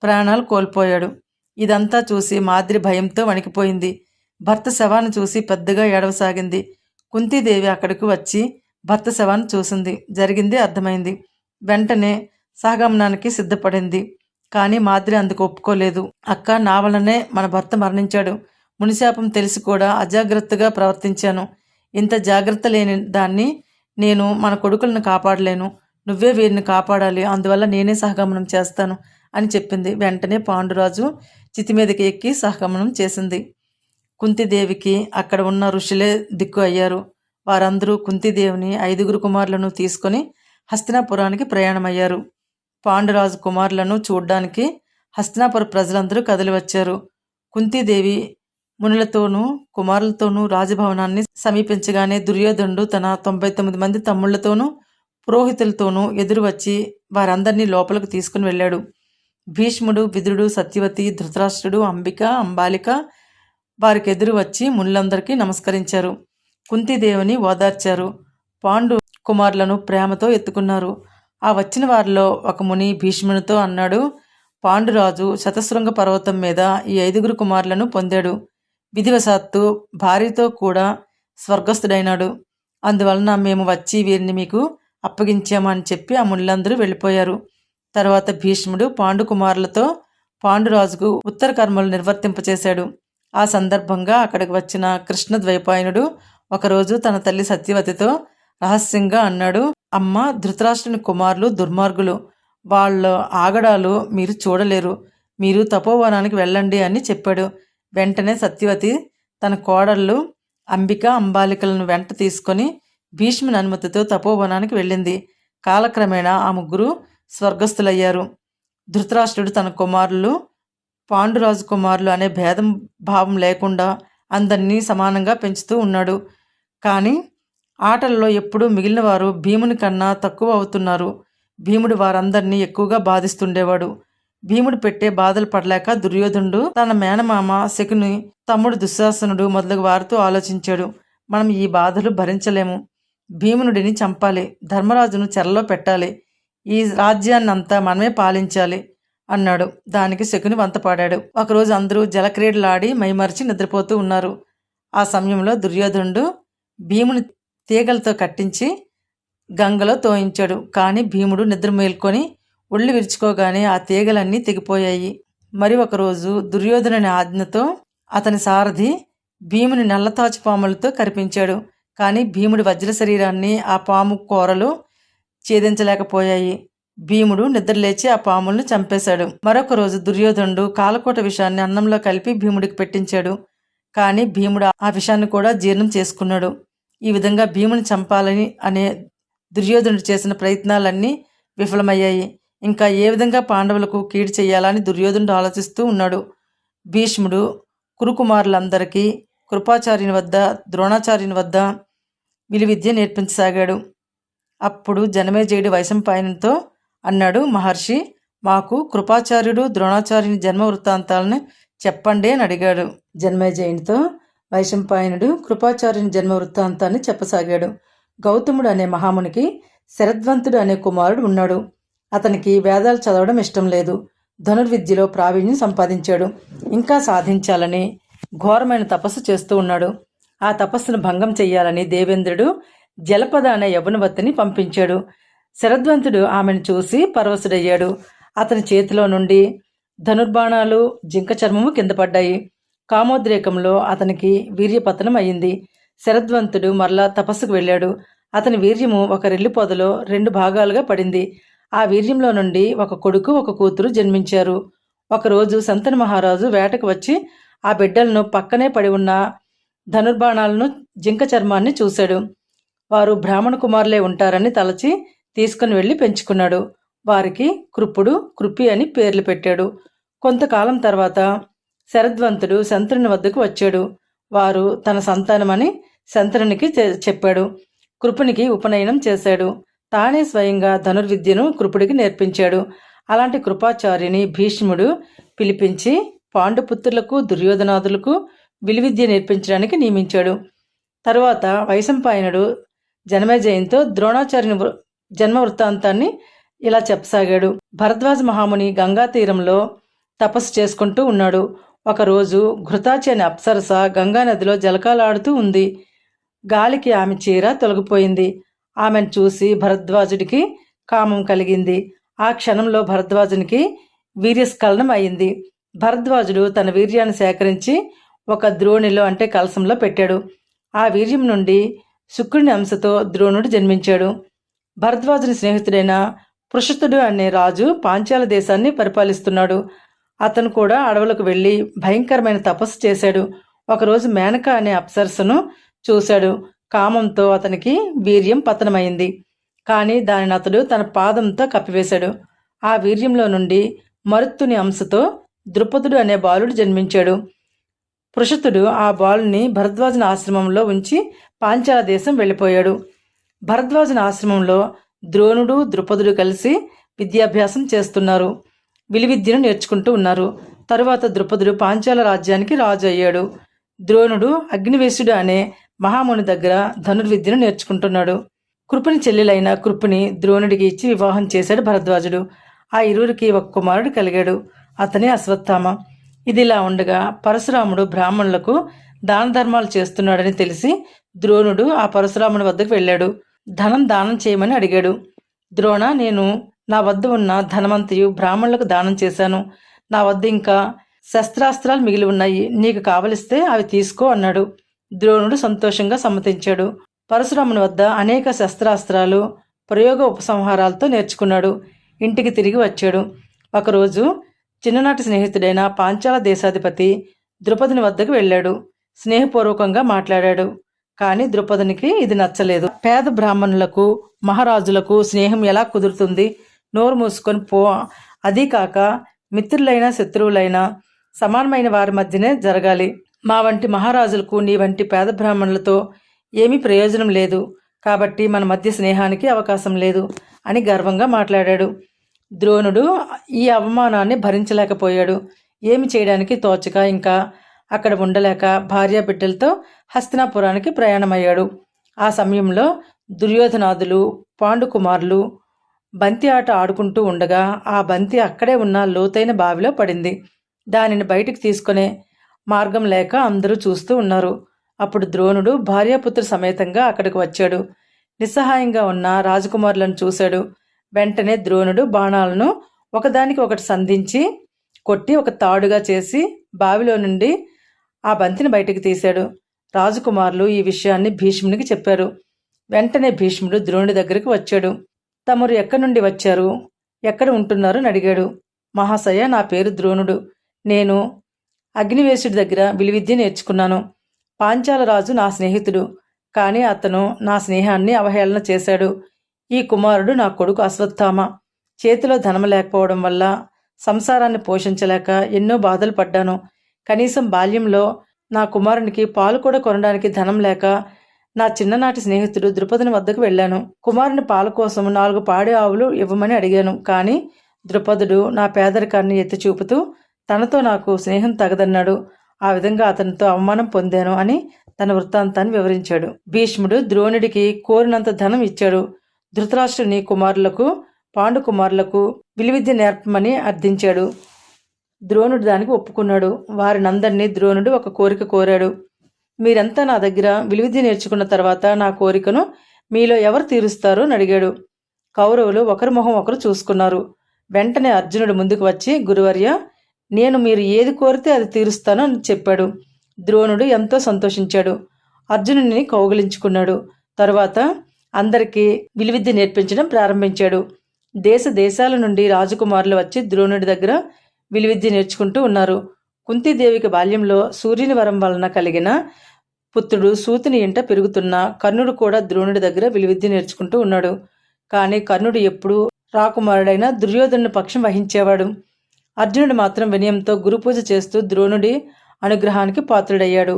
ప్రాణాలు కోల్పోయాడు. ఇదంతా చూసి మాద్రి భయంతో వణికిపోయింది. భర్త శవాన్ని చూసి పెద్దగా ఏడవసాగింది. కుంతీదేవి అక్కడికి వచ్చి భర్త శవాన్ని చూసింది. జరిగింది అర్థమైంది. వెంటనే సహగమనానికి సిద్ధపడింది. కానీ మాద్రి అందుకు ఒప్పుకోలేదు. అక్క, నా వలనే మన భర్త మరణించాడు. మునిశాపం తెలిసి కూడా అజాగ్రత్తగా ప్రవర్తించాను. ఇంత జాగ్రత్త లేని దాన్ని నేను మన కొడుకులను కాపాడలేను, నువ్వే వీరిని కాపాడాలి, అందువల్ల నేనే సహగమనం చేస్తాను అని చెప్పింది. వెంటనే పాండురాజు చితి మీదకి ఎక్కి సహగమనం చేసింది. కుంతిదేవికి అక్కడ ఉన్న ఋషులే దిక్కు అయ్యారు. వారందరూ కుంతిదేవిని 5 కుమారులను తీసుకొని హస్తినాపురానికి ప్రయాణమయ్యారు. పాండురాజు కుమారులను చూడ్డానికి హస్తినాపుర ప్రజలందరూ కదిలి వచ్చారు. కుంతిదేవి మునులతోనూ కుమారులతోనూ రాజభవనాన్ని సమీపించగానే దుర్యోధనుడు తన 99 మంది తమ్ముళ్లతోనూ పురోహితులతోనూ ఎదురు వచ్చి వారందరినీ లోపలికి తీసుకుని వెళ్ళాడు. భీష్ముడు, విదురుడు, సత్యవతి, ధృతరాష్ట్రుడు, అంబిక, అంబాలిక వారికి ఎదురు వచ్చి మునులందరికీ నమస్కరించారు. కుంతిదేవిని ఓదార్చారు. పాండు కుమారులను ప్రేమతో ఎత్తుకున్నారు. ఆ వచ్చిన వారిలో ఒక ముని భీష్మునితో అన్నాడు, పాండురాజు శతశృంగ పర్వతం మీద ఈ 5 కుమారులను పొందాడు. విధివశాత్తు భార్యతో కూడా స్వర్గస్థుడైనాడు. అందువలన మేము వచ్చి వీరిని మీకు అప్పగించామని చెప్పి ఆ మునులందరూ వెళ్ళిపోయారు. తర్వాత భీష్ముడు పాండు కుమారులతో పాండురాజుకు ఉత్తర కర్మలు నిర్వర్తింపచేశాడు. ఆ సందర్భంగా అక్కడికి వచ్చిన కృష్ణద్వైపాయనుడు ఒకరోజు తన తల్లి సత్యవతితో రహస్యంగా అన్నాడు, అమ్మ, ధృతరాష్ట్రుని కుమారులు దుర్మార్గులు, వాళ్ళ ఆగడాలు మీరు చూడలేరు, మీరు తపోవనానికి వెళ్ళండి అని చెప్పాడు. వెంటనే సత్యవతి తన కోడళ్ళు అంబిక, అంబాలికలను వెంట తీసుకొని భీష్ముని అనుమతితో తపోవనానికి వెళ్ళింది. కాలక్రమేణా ఆ ముగ్గురు స్వర్గస్థులయ్యారు. ధృతరాష్ట్రుడు తన కుమారులు పాండురాజు కుమారులు అనే భేదం భావం లేకుండా అందరినీ సమానంగా పెంచుతూ ఉన్నాడు. కానీ ఆటలలో ఎప్పుడూ మిగిలిన వారు భీముని కన్నా తక్కువ అవుతున్నారు. భీముడు వారందరినీ ఎక్కువగా బాధిస్తుండేవాడు. భీముడు పెట్టే బాధలు పడలేక దుర్యోధనుడు తన మేనమామ శకుని, తమ్ముడు దుశ్శాసనుడు మొదలగు వారితో ఆలోచించాడు. మనం ఈ బాధలు భరించలేము, భీమునుడిని చంపాలి, ధర్మరాజును చెరలో పెట్టాలి, ఈ రాజ్యాన్నంతా మనమే పాలించాలి అన్నాడు. దానికి శకుని వంతపాడాడు. ఒకరోజు అందరూ జలక్రీడలాడి మైమరిచి నిద్రపోతూ ఉన్నారు. ఆ సమయంలో దుర్యోధనుడు భీముని తీగలతో కట్టించి గంగలో తోయించాడు. కానీ భీముడు నిద్ర మేల్కొని ఒళ్ళు విరుచుకోగానే ఆ తీగలన్నీ తెగిపోయాయి. మరి ఒకరోజు దుర్యోధనుని ఆజ్ఞతో అతని సారథి భీముని నల్లతాచు పాములతో కరిపించాడు. కానీ భీముడి వజ్ర శరీరాన్ని ఆ పాము కోరలు ఛేదించలేకపోయాయి. భీముడు నిద్రలేచి ఆ పాములను చంపేశాడు. మరొక రోజు దుర్యోధనుడు కాలకోట విషాన్ని అన్నంలో కలిపి భీముడికి పెట్టించాడు. కానీ భీముడు ఆ విషాన్ని కూడా జీర్ణం చేసుకున్నాడు. ఈ విధంగా భీముని చంపాలని అనే దుర్యోధనుడు చేసిన ప్రయత్నాలన్నీ విఫలమయ్యాయి. ఇంకా ఏ విధంగా పాండవులకు కీడు చేయాలని దుర్యోధనుడు ఆలోచిస్తూ ఉన్నాడు. భీష్ముడు కురుకుమారులందరికీ కృపాచార్యుని వద్ద, ద్రోణాచార్యుని వద్ద విలువిద్య నేర్పించసాగాడు. అప్పుడు జనమేజయుడు వైశంపాయనునితో అన్నాడు, మహర్షి, మాకు కృపాచార్యుడు, ద్రోణాచార్యుని జన్మ వృత్తాంతాలను చెప్పండి అని అడిగాడు. జనమేజయునితో వైశంపాయనుడు కృపాచార్యుని జన్మ వృత్తాంతాన్ని చెప్పసాగాడు. గౌతముడు అనే మహామునికి శరద్వంతుడు అనే కుమారుడు ఉన్నాడు. అతనికి వేదాలు చదవడం ఇష్టం లేదు. ధనుర్విద్యలో ప్రావీణ్యం సంపాదించాడు. ఇంకా సాధించాలని ఘోరమైన తపస్సు చేస్తూ ఉన్నాడు. ఆ తపస్సును భంగం చెయ్యాలని దేవేంద్రుడు జలపద అనే యవ్వనవతిని పంపించాడు. శరద్వంతుడు ఆమెను చూసి పరవశుడయ్యాడు. అతని చేతిలో నుండి ధనుర్బాణాలు, జింక చర్మము కింద పడ్డాయి. కామోద్రేకంలో అతనికి వీర్యపతనం అయింది. శరద్వంతుడు మరలా తపస్సుకు వెళ్ళాడు. అతని వీర్యము ఒక రెల్లి పొదలో 2 భాగాలుగా పడింది. ఆ వీర్యంలో నుండి ఒక కొడుకు, ఒక కూతురు జన్మించారు. ఒకరోజు శంతను మహారాజు వేటకు వచ్చి ఆ బిడ్డలను పక్కనే పడి ఉన్న ధనుర్బాణాలను, జింక చర్మాన్ని చూశాడు. వారు బ్రాహ్మణ కుమారులే ఉంటారని తలచి తీసుకుని వెళ్ళి పెంచుకున్నాడు. వారికి కృపుడు, కృపి అని పేర్లు పెట్టాడు. కొంతకాలం తర్వాత శరద్వంతుడు శంతనుని వద్దకు వచ్చాడు. వారు తన సంతానమని శంతనునికి చెప్పాడు. కృపునికి ఉపనయనం చేశాడు. తానే స్వయంగా ధనుర్విద్యను కృపుడికి నేర్పించాడు. అలాంటి కృపాచార్యుని భీష్ముడు పిలిపించి పాండుపుత్రులకు, దుర్యోధనాదులకు విలువిద్య నేర్పించడానికి నియమించాడు. తరువాత వైశంపాయనుడు జనమేజయునితో ద్రోణాచార్యుని జన్మ వృత్తాంతాన్ని ఇలా చెప్పసాగాడు. భరద్వాజ మహాముని గంగా తీరంలో తపస్సు చేసుకుంటూ ఉన్నాడు. ఒకరోజు ఘృతాచి అనే అప్సరస గంగానదిలో జలకాలాడుతూ ఉంది. గాలికి ఆమె చీర తొలగిపోయింది. ఆమెను చూసి భరద్వాజుడికి కామం కలిగింది. ఆ క్షణంలో భరద్వాజునికి వీర్యస్ఖలనం అయింది. భరద్వాజుడు తన వీర్యాన్ని సేకరించి ఒక ద్రోణిలో అంటే కలశంలో పెట్టాడు. ఆ వీర్యం నుండి శుక్రుని అంశతో ద్రోణుడు జన్మించాడు. భరద్వాజుని స్నేహితుడైన పృషతుడు అనే రాజు పాంచాల దేశాన్ని పరిపాలిస్తున్నాడు. అతను కూడా అడవులకు వెళ్ళి భయంకరమైన తపస్సు చేశాడు. ఒకరోజు మేనక అనే అప్సరసను చూశాడు. కామంతో అతనికి వీర్యం పతనమైంది. కానీ దానిని అతడు తన పాదంతో కప్పివేశాడు. ఆ వీర్యంలో నుండి మరుత్తుని అంశతో ద్రుపదుడు అనే బాలుడు జన్మించాడు. పృషతుడు ఆ బాలుని భరద్వాజుని ఆశ్రమంలో ఉంచి పాంచాల దేశం వెళ్ళిపోయాడు. భరద్వాజుని ఆశ్రమంలో ద్రోణుడు ద్రుపదుడు కలిసి విద్యాభ్యాసం చేస్తున్నారు. విలువిద్యను నేర్చుకుంటూ ఉన్నారు. తరువాత ద్రుపదుడు పాంచాల రాజ్యానికి రాజు అయ్యాడు. ద్రోణుడు అగ్నివేశుడు అనే మహాముని దగ్గర ధనుర్విద్యను నేర్చుకుంటున్నాడు. కృపుని చెల్లెలైన కృపుని ద్రోణుడికి ఇచ్చి వివాహం చేశాడు భరద్వాజుడు. ఆ ఇరువురికి ఒక కుమారుడు కలిగాడు. అతనే అశ్వత్థామ. ఇదిలా ఉండగా పరశురాముడు బ్రాహ్మణులకు దాన ధర్మాలు చేస్తున్నాడని తెలిసి ద్రోణుడు ఆ పరశురాముని వద్దకు వెళ్ళాడు. ధనం దానం చేయమని అడిగాడు. ద్రోణ, నేను నా వద్ద ఉన్న ధనమంతయు బ్రాహ్మణులకు దానం చేశాను. నా వద్ద ఇంకా శస్త్రాస్త్రాలు మిగిలి ఉన్నాయి. నీకు కావలిస్తే అవి తీసుకో అన్నాడు. ద్రోణుడు సంతోషంగా సమ్మతించాడు. పరశురాముని వద్ద అనేక శస్త్రాస్త్రాలు ప్రయోగ ఉపసంహారాలతో నేర్చుకున్నాడు. ఇంటికి తిరిగి వచ్చాడు. ఒకరోజు చిన్ననాటి స్నేహితుడైన పాంచాల దేశాధిపతి ద్రుపదుని వద్దకు వెళ్ళాడు. స్నేహపూర్వకంగా మాట్లాడాడు. కానీ ద్రుపదునికి ఇది నచ్చలేదు. పేద బ్రాహ్మణులకు మహారాజులకు స్నేహం ఎలా కుదురుతుంది? నోరు మూసుకొని పో. అదీ కాక మిత్రులైనా శత్రువులైనా సమానమైన వారి మధ్యనే జరగాలి. మా వంటి మహారాజులకు నీ వంటి పేద బ్రాహ్మణులతో ఏమీ ప్రయోజనం లేదు. కాబట్టి మన మధ్య స్నేహానికి అవకాశం లేదు అని గర్వంగా మాట్లాడాడు. ద్రోణుడు ఈ అవమానాన్ని భరించలేకపోయాడు. ఏమి చేయడానికి తోచక ఇంకా అక్కడ ఉండలేక భార్యా బిడ్డలతో హస్తినాపురానికి ప్రయాణమయ్యాడు. ఆ సమయంలో దుర్యోధనాదులు పాండుకుమారులు బంతి ఆట ఆడుకుంటూ ఉండగా ఆ బంతి అక్కడే ఉన్న లోతైన బావిలో పడింది. దానిని బయటికి తీసుకునే మార్గం లేక అందరూ చూస్తూ ఉన్నారు. అప్పుడు ద్రోణుడు భార్యాపుత్ర సమేతంగా అక్కడికి వచ్చాడు. నిస్సహాయంగా ఉన్న రాజకుమారులను చూశాడు. వెంటనే ద్రోణుడు బాణాలను ఒకదానికి ఒకటి సంధించి కొట్టి ఒక తాడుగా చేసి బావిలో నుండి ఆ బంతిని బయటికి తీశాడు. రాజకుమారులు ఈ విషయాన్ని భీష్మునికి చెప్పారు. వెంటనే భీష్ముడు ద్రోణుడి దగ్గరికి వచ్చాడు. తమరు ఎక్కడి నుండి వచ్చారు, ఎక్కడ ఉంటున్నారు అని అడిగాడు. మహాశయ, నా పేరు ద్రోణుడు. నేను అగ్నివేశుడి దగ్గర విలువిద్య నేర్చుకున్నాను. పాంచాల రాజు నా స్నేహితుడు. కానీ అతను నా స్నేహాన్ని అవహేళన చేశాడు. ఈ కుమారుడు నా కొడుకు అశ్వత్థామ. చేతిలో ధనం లేకపోవడం వల్ల సంసారాన్ని పోషించలేక ఎన్నో బాధలు పడ్డాను. కనీసం బాల్యంలో నా కుమారునికి పాలు కూడా కొనడానికి ధనం లేక నా చిన్ననాటి స్నేహితుడు ద్రుపదుని వద్దకు వెళ్ళాను. కుమారుని పాల కోసం 4 పాడి ఆవులు ఇవ్వమని అడిగాను. కానీ ద్రుపదుడు నా పేదరికాన్ని ఎత్తి చూపుతూ తనతో నాకు స్నేహం తగదన్నాడు. ఆ విధంగా అతనితో అవమానం పొందాను అని తన వృత్తాంతాన్ని వివరించాడు. భీష్ముడు ద్రోణుడికి కోరినంత ధనం ఇచ్చాడు. ధృతరాష్ట్రుని కుమారులకు పాండుకుమారులకు విలువిద్య నేర్పమని అర్థించాడు. ద్రోణుడు దానికి ఒప్పుకున్నాడు. వారినందరినీ ద్రోణుడు ఒక కోరిక కోరాడు. మీరంతా నా దగ్గర విలువిద్య నేర్చుకున్న తర్వాత నా కోరికను మీలో ఎవరు తీరుస్తారో అని అడిగాడు. కౌరవులు ఒకరి మొహం ఒకరు చూసుకున్నారు. వెంటనే అర్జునుడు ముందుకు వచ్చి, గురువర్య, నేను మీరు ఏది కోరితే అది తీరుస్తాను అని చెప్పాడు. ద్రోణుడు ఎంతో సంతోషించాడు. అర్జునుడిని కౌగిలించుకున్నాడు. తరువాత అందరికీ విలువిద్య నేర్పించడం ప్రారంభించాడు. దేశ దేశాల నుండి రాజకుమారులు వచ్చి ద్రోణుడి దగ్గర విలువిద్య నేర్చుకుంటూ ఉన్నారు. కుంతీదేవికి బాల్యంలో సూర్యుని వరం వలన కలిగిన పుత్రుడు సూతుని ఇంట పెరుగుతున్న కర్ణుడు కూడా ద్రోణుడి దగ్గర విలువిద్య నేర్చుకుంటూ ఉన్నాడు. కానీ కర్ణుడు ఎప్పుడూ రాకుమారుడైన దుర్యోధనుని పక్షం వహించేవాడు. అర్జునుడు మాత్రం వినయంతో గురుపూజ చేస్తూ ద్రోణుడి అనుగ్రహానికి పాత్రుడయ్యాడు.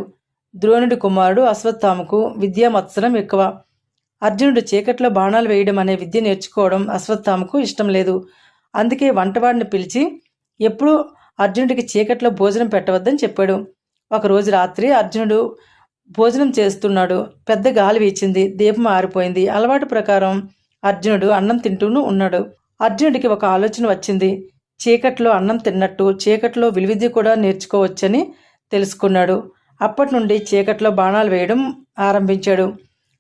ద్రోణుడి కుమారుడు అశ్వత్థామకు విద్యా మత్సరం ఎక్కువ. అర్జునుడు చీకట్లో బాణాలు వేయడం అనే విద్య నేర్చుకోవడం అశ్వత్థామకు ఇష్టం లేదు. అందుకే వంటవాడిని పిలిచి ఎప్పుడూ అర్జునుడికి చీకట్లో భోజనం పెట్టవద్దని చెప్పాడు. ఒకరోజు రాత్రి అర్జునుడు భోజనం చేస్తున్నాడు. పెద్ద గాలి వీచింది. దీపం ఆరిపోయింది. అలవాటు ప్రకారం అర్జునుడు అన్నం తింటూనూ ఉన్నాడు. అర్జునుడికి ఒక ఆలోచన వచ్చింది. చీకట్లో అన్నం తిన్నట్టు చీకట్లో విలువిద్య కూడా నేర్చుకోవచ్చని తెలుసుకున్నాడు. అప్పటి నుండి చీకట్లో బాణాలు వేయడం ఆరంభించాడు.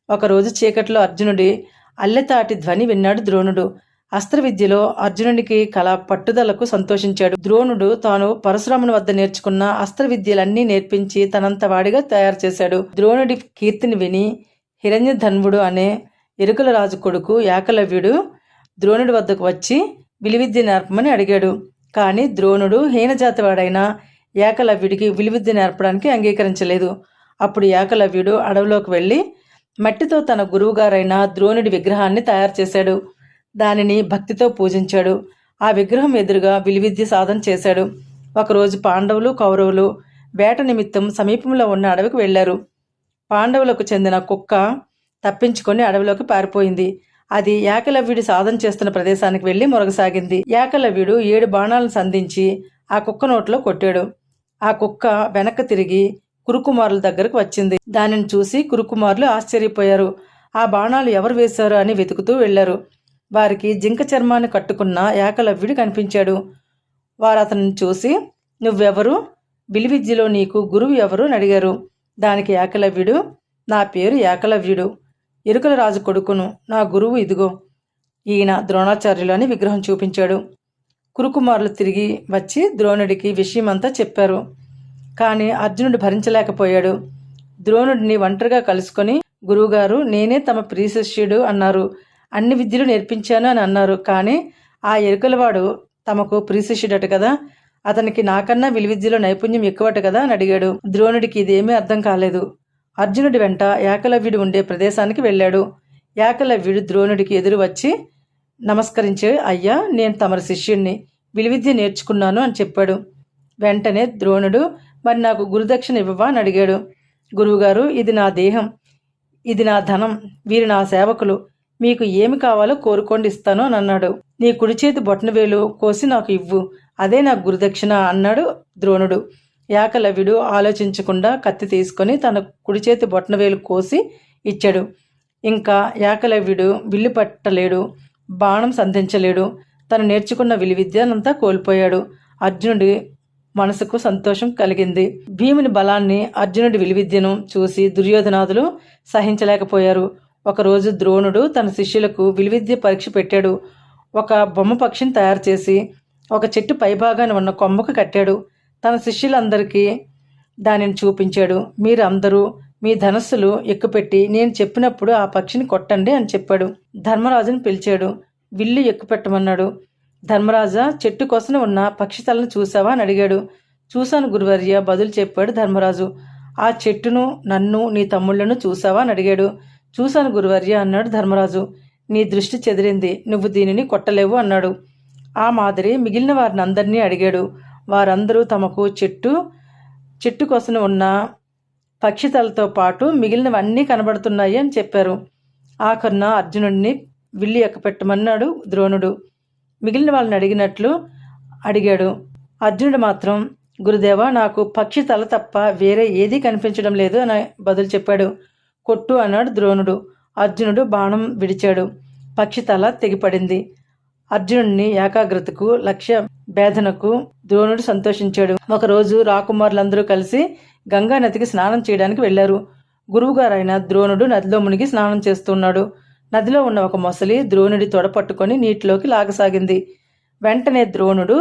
ఒకరోజు చీకట్లో అర్జునుడి అల్లెతాటి ధ్వని విన్నాడు ద్రోణుడు. అస్త్ర విద్యలో అర్జునునికి కల పట్టుదలకు సంతోషించాడు. ద్రోణుడు తాను పరశురాముని వద్ద నేర్చుకున్న అస్త్ర విద్యలన్నీ నేర్పించి తనంత వాడిగా తయారు చేశాడు. ద్రోణుడి కీర్తిని విని హిరణ్యధన్వుడు అనే ఎరుకల రాజు కొడుకు ఏకలవ్యుడు ద్రోణుడి వద్దకు వచ్చి విలువిద్య నేర్పమని అడిగాడు. కానీ ద్రోణుడు హీనజాతివాడైన ఏకలవ్యుడికి విలువిద్య నేర్పడానికి అంగీకరించలేదు. అప్పుడు ఏకలవ్యుడు అడవిలోకి వెళ్ళి మట్టితో తన గురువుగారైన ద్రోణుడి విగ్రహాన్ని తయారు చేశాడు. దానిని భక్తితో పూజించాడు. ఆ విగ్రహం ఎదురుగా విలువిద్య సాధన చేశాడు. ఒకరోజు పాండవులు కౌరవులు వేట నిమిత్తం సమీపంలో ఉన్న అడవికి వెళ్లారు. పాండవులకు చెందిన కుక్క తప్పించుకొని అడవిలోకి పారిపోయింది. అది ఏకలవ్యుడి సాధన చేస్తున్న ప్రదేశానికి వెళ్లి మొరగసాగింది. ఏకలవ్యుడు 7 బాణాలను సంధించి ఆ కుక్క నోట్లో కొట్టాడు. ఆ కుక్క వెనక్కి తిరిగి కురుకుమారుల దగ్గరకు వచ్చింది. దానిని చూసి కురుకుమారులు ఆశ్చర్యపోయారు. ఆ బాణాలు ఎవరు వేశారు అని వెతుకుతూ వెళ్లారు. వారికి జింక చర్మాన్ని కట్టుకున్న ఏకలవ్యుడు కనిపించాడు. వారు అతనిని చూసి, నువ్వెవరు? విలువిద్యలో నీకు గురువు ఎవరు అని అడిగారు. దానికి ఏకలవ్యుడు, నా పేరు ఏకలవ్యుడు, ఎరుకల రాజు కొడుకును, నా గురువు ఇదిగో ఈయన ద్రోణాచార్యులు అని విగ్రహం చూపించాడు. కురుకుమారులు తిరిగి వచ్చి ద్రోణుడికి విషయమంతా చెప్పారు. కానీ అర్జునుడు భరించలేకపోయాడు. ద్రోణుడిని ఒంటరిగా కలుసుకొని, గురువుగారు నేనే తమ ప్రియ శిష్యుడు అన్నారు. అన్ని విద్యలు నేర్పించాను అని అన్నారు. కానీ ఆ ఎరుకలవాడు తమకు ప్రియ శిష్యుడట కదా, అతనికి నాకన్నా విలువిద్యలో నైపుణ్యం ఎక్కువట కదా అని అడిగాడు. ద్రోణుడికి ఇదేమీ అర్థం కాలేదు. అర్జునుడి వెంట ఏకలవ్యుడు ఉండే ప్రదేశానికి వెళ్ళాడు. ఏకలవ్యుడు ద్రోణుడికి ఎదురు వచ్చి నమస్కరించి, అయ్యా నేను తమరి శిష్యుణ్ణి, విలువిద్య నేర్చుకున్నాను అని చెప్పాడు. వెంటనే ద్రోణుడు, మరి నాకు గురుదక్షిణ ఇవ్వవా అని అడిగాడు. గురువుగారు, ఇది నా దేహం, ఇది నా ధనం, వీరు నా సేవకులు, మీకు ఏమి కావాలో కోరుకోండి ఇస్తాను అని అన్నాడు. నీ కుడి చేతి బొటనవేలు కోసి నాకు ఇవ్వు, అదే నాకు గురుదక్షిణ అన్నాడు ద్రోణుడు. ఏకలవ్యుడు ఆలోచించకుండా కత్తి తీసుకొని తన కుడి చేతి బొటనవేలు కోసి ఇచ్చాడు. ఇంకా ఏకలవ్యుడు విల్లు పట్టలేడు, బాణం సంధించలేడు. తను నేర్చుకున్న విలువిద్యనంతా కోల్పోయాడు. అర్జునుడి మనసుకు సంతోషం కలిగింది. భీముని బలాన్ని, అర్జునుడి విలువిద్యను చూసి దుర్యోధనాదులు సహించలేకపోయారు. ఒకరోజు ద్రోణుడు తన శిష్యులకు విలువిద్య పరీక్ష పెట్టాడు. ఒక బొమ్మ పక్షిని తయారు చేసి ఒక చెట్టు పైభాగాన ఉన్న కొమ్మకు కట్టాడు. తన శిష్యులందరికీ దానిని చూపించాడు. మీరు అందరూ మీ ధనస్సులు ఎక్కుపెట్టి నేను చెప్పినప్పుడు ఆ పక్షిని కొట్టండి అని చెప్పాడు. ధర్మరాజును పిలిచాడు. విల్లు ఎక్కుపెట్టమన్నాడు. ధర్మరాజా, చెట్టు కోసం ఉన్న పక్షి తలను చూసావా అని అడిగాడు. చూశాను గురువర్య బదులు చెప్పాడు ధర్మరాజు. ఆ చెట్టును, నన్ను, నీ తమ్ముళ్లను చూసావా అని అడిగాడు. చూశాను గురువర్య అన్నాడు ధర్మరాజు. నీ దృష్టి చెదిరింది, నువ్వు దీనిని కొట్టలేవు అన్నాడు. ఆ మాదిరి మిగిలిన వారిని అందరినీ అడిగాడు. వారందరూ తమకు చెట్టు కోసం ఉన్న పక్షి తలతో పాటు మిగిలినవన్నీ కనబడుతున్నాయి అని చెప్పారు. ఆఖరున అర్జునుడిని విల్లు ఎక్కుపెట్టమన్నాడు ద్రోణుడు. మిగిలిన వాళ్ళని అడిగినట్లు అడిగాడు. అర్జునుడు మాత్రం, గురుదేవా, నాకు పక్షి తల తప్ప వేరే ఏదీ కనిపించడం లేదు అని బదులు చెప్పాడు. కొట్టు అన్నాడు ద్రోణుడు. అర్జునుడు బాణం విడిచాడు. పక్షి తల తెగిపడింది. అర్జునుడిని ఏకాగ్రతకు, లక్ష్య భేదనకు ద్రోణుడు సంతోషించాడు. ఒకరోజు రాకుమారులందరూ కలిసి గంగా నదికి స్నానం చేయడానికి వెళ్లారు. గురువుగారైన ద్రోణుడు నదిలో మునిగి స్నానం చేస్తున్నాడు. నదిలో ఉన్న ఒక మొసలి ద్రోణుడి తొడ పట్టుకొని నీటిలోకి లాగసాగింది. వెంటనే ద్రోణుడు,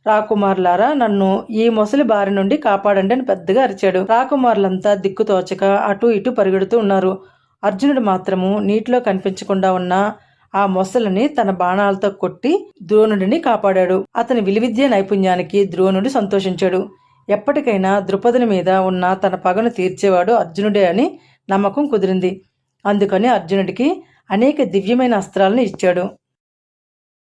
రాకుమారులారా, నన్ను ఈ మొసలి బారి నుండి కాపాడండి అని పెద్దగా అరిచాడు. రాకుమారులంతా దిక్కుతోచక అటు ఇటు పరిగెడుతూ ఉన్నారు. అర్జునుడు మాత్రము నీటిలో కనిపించకుండా ఉన్న ఆ మొసలిని తన బాణాలతో కొట్టి ద్రోణుడిని కాపాడాడు. అతని విలువిద్య నైపుణ్యానికి ద్రోణుడు సంతోషించాడు. ఎప్పటికైనా ద్రుపదుని మీద ఉన్న తన పగను తీర్చేవాడు అర్జునుడే అని నమ్మకం కుదిరింది. అందుకని అర్జునుడికి అనేక దివ్యమైన అస్త్రాలను ఇచ్చాడు.